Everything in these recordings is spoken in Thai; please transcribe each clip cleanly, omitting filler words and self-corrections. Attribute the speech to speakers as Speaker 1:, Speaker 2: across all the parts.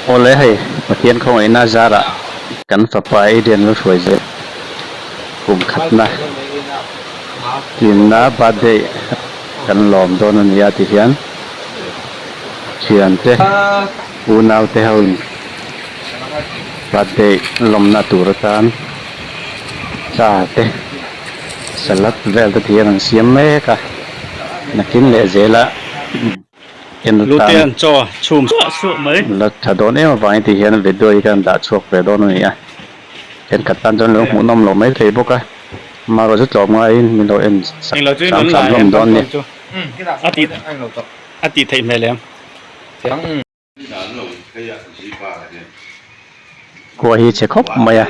Speaker 1: โอเลยให้มาเทียนของไอ้นาจาระกันฝาไปเรียนรู้ช่วยเจ้กลุ่มขัดนะกินน้าบาดเดกันหลอมโดนนี่ยาติเฮียนเชียนเจ้ปูนาวเตหุ่นบาดเดลมนาตูรตานซาเตสลัดเวลตะเทียนเสียมเมกะนักกินเลเจละเอ็นลูเตียนจ่อชุ่มสุดไหมแล้วถ้าโดนเอ็มไปที่เห็นวิดีโอกันด่าชกไปโดนนี่อ่ะเห็นกัดตันจนหลงหูน้ำหลงไม่เคยบอกอ่ะมาเราจะจบมาเองมีเราเอ็นสามลมโดนเนี่ยอาทิตย์ไทยไม่แล้วกัวฮีเช็คครบไหมอ่ะ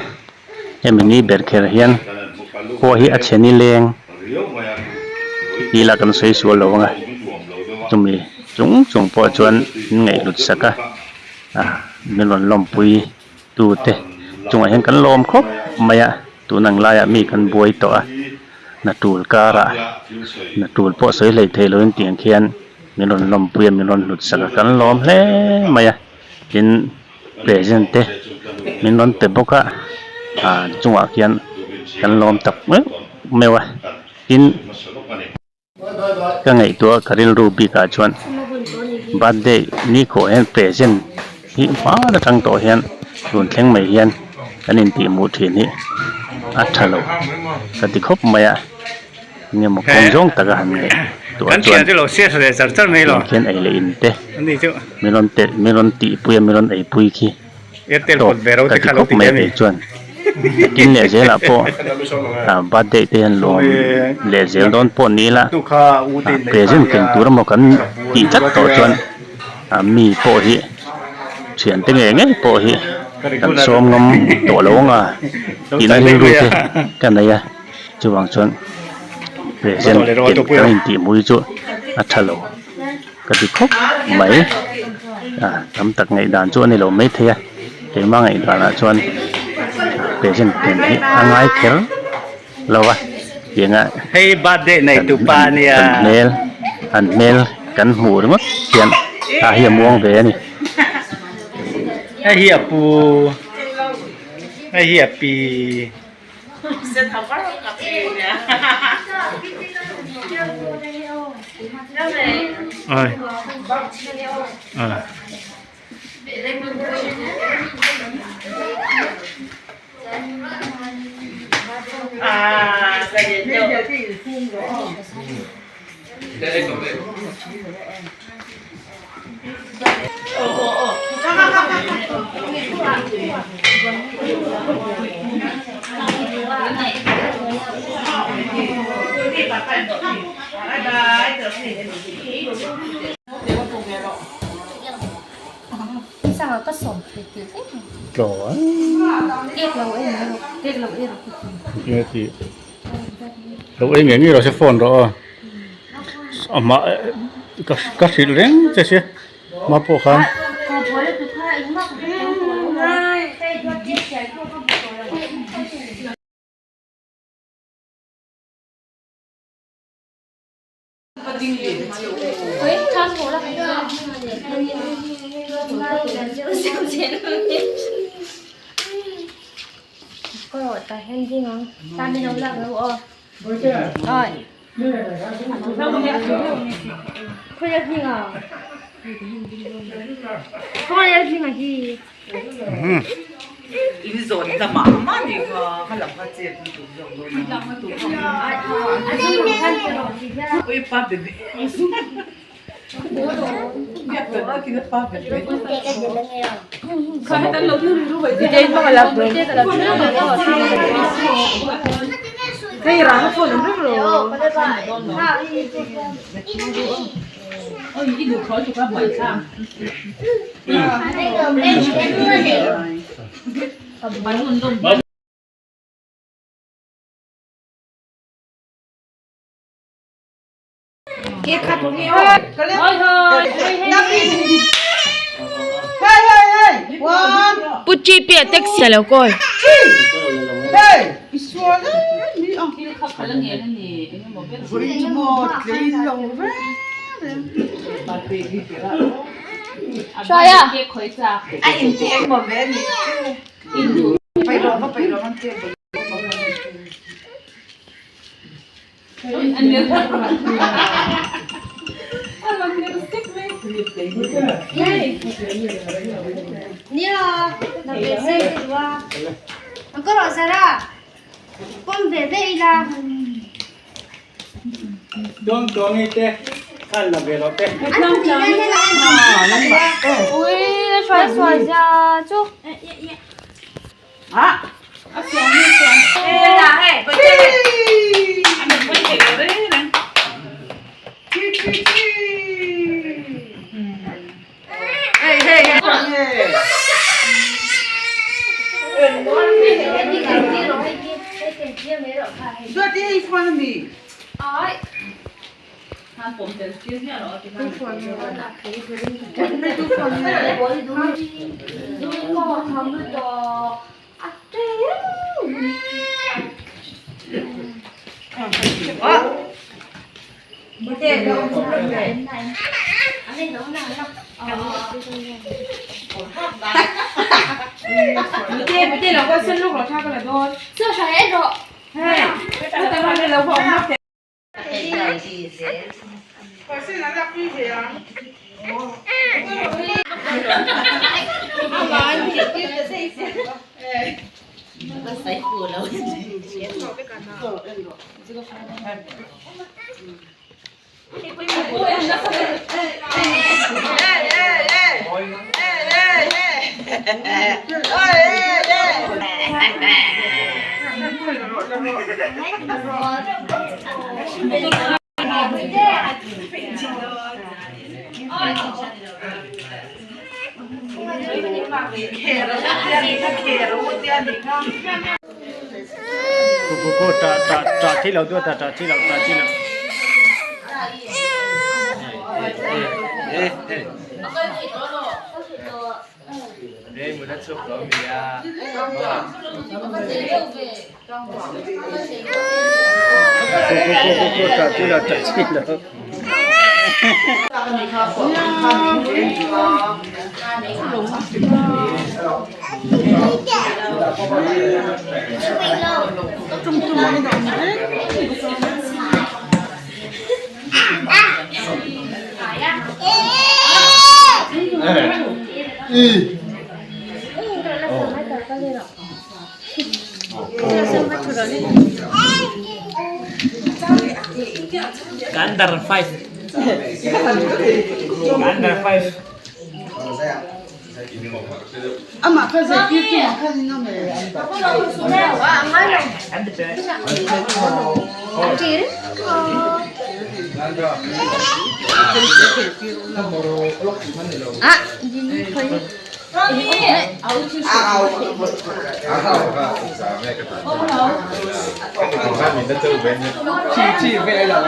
Speaker 1: เอ็มนี่เบิร์ดเคอร์เฮียนกัวฮีอัจฉริยะเลี้ยงดีละกันสวยสวยเลยว่ะจุ่มเลยจงพอชวนไงหลุดสักอ่ะมีหล่นลมปุยตูเตจงเห็นกันลมครบไม่อะตูนังลายมีกันบวยต่อน่ะตูลการะน่ะตูลพอสวยเลยเทเลยเตียงเขียนมีหล่นลมปุยมีหล่นหลุดสักกันลมเล่ไม่อะกินเปรย์เจนเตมีหล่นเตบกะจงเขียนกันลมตับไม่วะกินก็ไงตัวคาริลรูบีกาชวนบัดเดนี่ขอเห็นเปรเซนที่ฟ้าและทั้งตัวเห็นรุนแรงไม่เห็นกันอินตีมูทีนี้อัฐโลกติคบไม่อะเนี่ยมันคงจ้องตะกันไงตัวจวนเขียนไอเลนเตมีรอนเตมีรอนตีปุยมีรอนไอปุยขี้ตัวกติคบไม่เปจวนกินเลเจละพอบัดเดเตียนลมเลเจลโดนปนนี้ละเปรเซนกันตัวมันกันตีจัดตัวจวนมีโปหิเฉียนตั้งไงโปหิกันซ้อมงมตัวลงตีนั่งรู้สิกันไหนอะจูวังชวนเปรเซนเก็บกันตีมุยจูอัฐโลกติคบไหมทำตักไงด่านจวนนี่เราไม่เทียเห็นว่าไงด่านชวนเปรเซนเป็นที่ง่ายเขียวเราวะยังไงให้บาดเดในตุปาเนี่ยอันเมลกันหูหรือมั้งเขียนเฮียม่วงเวนี่ไอเฮียปูไอเฮียปีเอ้ยsao có sổn thì kiểu thế rồi ít lâu ấy nghe thì lâu ấy nghe rồi sẽ phone rồi mà các sự lớn chứ chứ mà bộ khăn có rồi ta hen gì ngon ta đi nấu lẩu rồi thôi thôi gì ngon thôi gì ngon gì 이제 혼자 마마니가 하려고 하지. 왜 빠베베? 이게 너 거기 가 뭐 있어? Kia khát một nhiều. Thôi thôi. Hey. One. Puchi pia taxi là coi. Hey. Iswa na. Ni ang kia khát khá là nghe là nè. Vui một cái lâu vậy.
Speaker 2: Xoay à?
Speaker 3: Anh chị anh một vé thì phải rồi nó ăn kia.
Speaker 2: Anh nhớ thật mà.
Speaker 4: Nia, na beze wa. Ang karo sara. Pom beze ila.
Speaker 5: Doang ite. Kan là về nó tê.
Speaker 4: Anh đi lên lên.
Speaker 2: Ui, xoay ra chú.
Speaker 3: À.
Speaker 2: Ê là hệ, bây giờ.
Speaker 3: Anh đừng quay về rồi đấy nè. Hey, hey, hey. Đưa đi in front of me.
Speaker 2: Ai.
Speaker 3: Bữa là con xin lúc là sao con là thôi.
Speaker 2: Chưa xoay hết rồi.
Speaker 3: Hey, cái tay này lâu không mất thế. Con xin là đắp đi thế à?
Speaker 5: Cô trả thi lâu trả thi lâu. Đây một đất sụp đó vì cô trả thi lâu. Under 5. Under 5.
Speaker 3: Ama kaza kitu kazi nome.
Speaker 4: Ah, ini koi.
Speaker 5: Chị về rồi.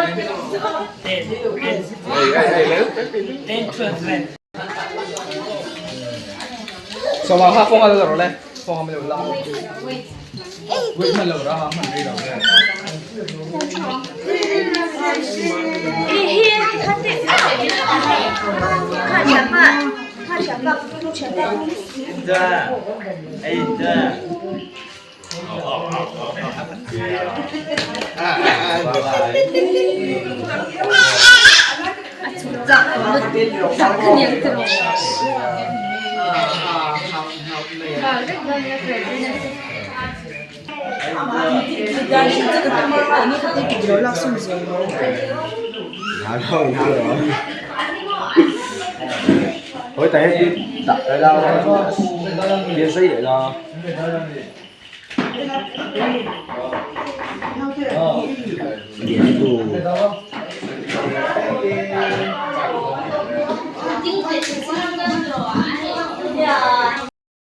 Speaker 5: Sao mà ha phong ở đâu rồi? Phong ở đâu rồi? Quên mất rồi đó, mình đi rồi. Ôi tại đi đặt ở đâu kia xây để lo điện tù
Speaker 2: Yeah.